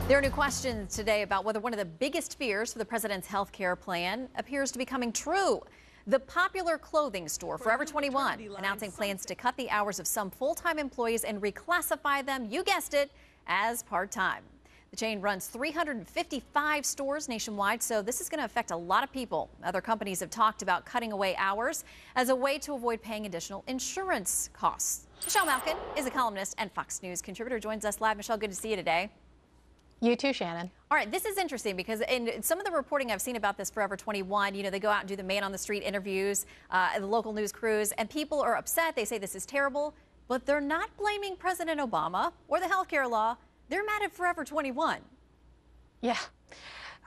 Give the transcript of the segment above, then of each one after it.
There are new questions today about whether one of the biggest fears for the president's health care plan appears to be coming true. The popular clothing store Forever 21 announcing plans to cut the hours of some full-time employees and reclassify them, you guessed it, as part-time. The chain runs 355 stores nationwide, so this is going to affect a lot of people. Other companies have talked about cutting away hours as a way to avoid paying additional insurance costs. Michelle Malkin is a columnist and Fox News contributor, joins us live. Michelle, good to see you today. You too, Shannon. All right, this is interesting because in some of the reporting I've seen about this Forever 21, they go out and do the man on the street interviews, the local news crews, and people are upset. They say this is terrible, but they're not blaming President Obama or the health care law. They're mad at Forever 21. Yeah,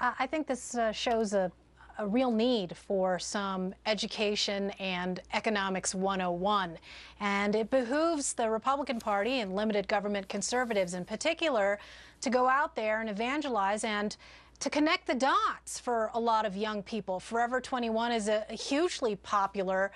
I think this shows a real need for some education and economics 101. And it behooves the Republican Party and limited government conservatives in particular to go out there and evangelize and to connect the dots for a lot of young people. Forever 21 is a hugely popular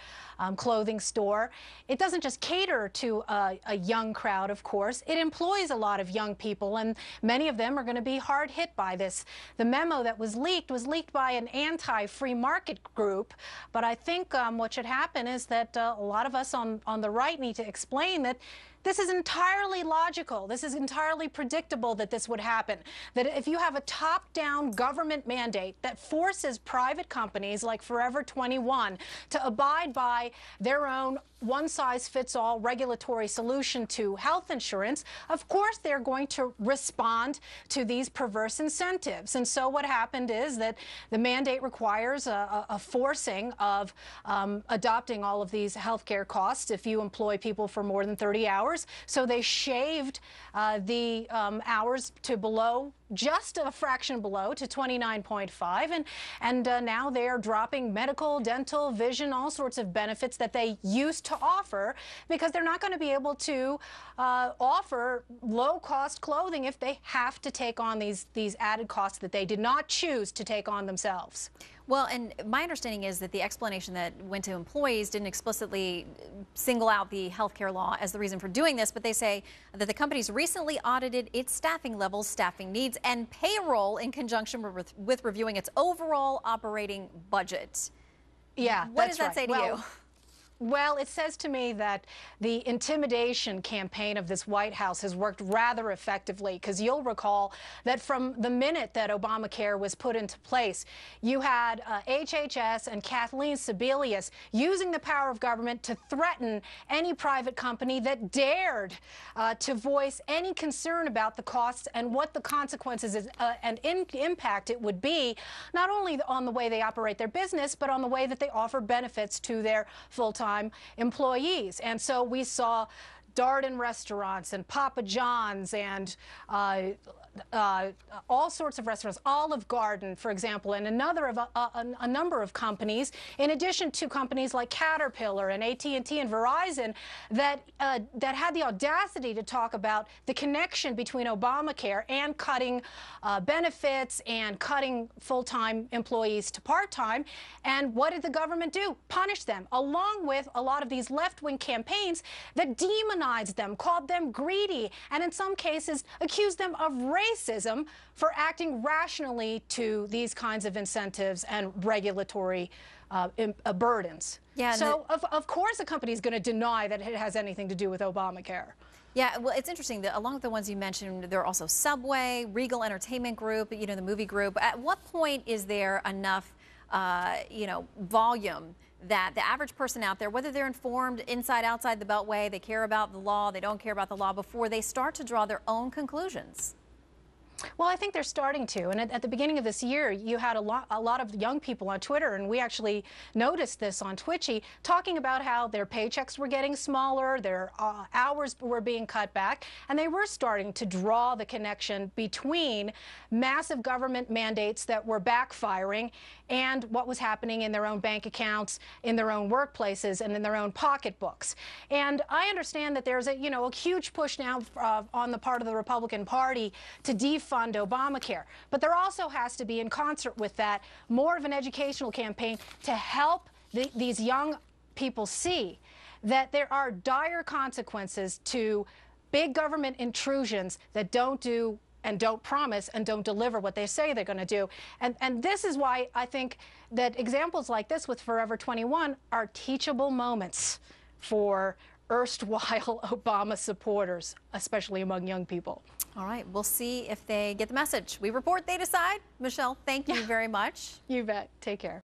clothing store. It doesn't just cater to a young crowd, of course. It employs a lot of young people, and many of them are going to be hard hit by this. The memo that was leaked by an anti-free market group, but I think what should happen is that a lot of us on the right need to explain that this is entirely logical. This is entirely predictable that this would happen. That if you have a top-down government mandate that forces private companies like Forever 21 to abide by their own one-size-fits-all regulatory solution to health insurance, of course they're going to respond to these perverse incentives. And so what happened is that the mandate requires a forcing of adopting all of these health care costs if you employ people for more than 30 hours. So they shaved the hours to below, just a fraction below, to 29.5, and now they're dropping medical, dental, vision, all sorts of benefits that they used to offer because they're not going to be able to offer low-cost clothing if they have to take on these added costs that they did not choose to take on themselves. Well, and my understanding is that the explanation that went to employees didn't explicitly single out the health care law as the reason for doing this, but they say that the company's recently audited its staffing levels, staffing needs, and payroll in conjunction with reviewing its overall operating budget. Yeah, what does that say to you? Well, it says to me that the intimidation campaign of this White House has worked rather effectively, because you'll recall that from the minute that Obamacare was put into place, you had HHS and Kathleen Sebelius using the power of government to threaten any private company that dared to voice any concern about the costs and what the consequences and impact it would be, not only on the way they operate their business, but on the way that they offer benefits to their full-time employees. And so we saw Darden restaurants and Papa John's and all sorts of restaurants, Olive Garden, for example, and a number of companies, in addition to companies like Caterpillar and AT&T and Verizon, that had the audacity to talk about the connection between Obamacare and cutting benefits and cutting full-time employees to part-time. And what did the government do? Punish them, along with a lot of these left-wing campaigns that demonized them, called them greedy, and in some cases accused them of racism for acting rationally to these kinds of incentives and regulatory burdens. Yeah, so of course a company is going to deny that it has anything to do with Obamacare. Yeah, well, it's interesting that along with the ones you mentioned, there are also Subway, Regal Entertainment Group, the movie group. At what point is there enough, volume that the average person out there, whether they're informed inside, outside the Beltway, they care about the law, they don't care about the law, before they start to draw their own conclusions? Well, I think they're starting to. And at the beginning of this year, you had a lot of young people on Twitter, and we actually noticed this on Twitchy, talking about how their paychecks were getting smaller, their hours were being cut back, and they were starting to draw the connection between massive government mandates that were backfiring and what was happening in their own bank accounts, in their own workplaces, and in their own pocketbooks. And I understand that there's a huge push now on the part of the Republican Party to defund Obamacare. But there also has to be, in concert with that, more of an educational campaign to help these young people see that there are dire consequences to big government intrusions that don't do and don't promise and don't deliver what they say they're going to do. And this is why I think that examples like this with Forever 21 are teachable moments for erstwhile Obama supporters, especially among young people. All right, we'll see if they get the message. We report, they decide. Michelle, thank you very much. You bet. Take care.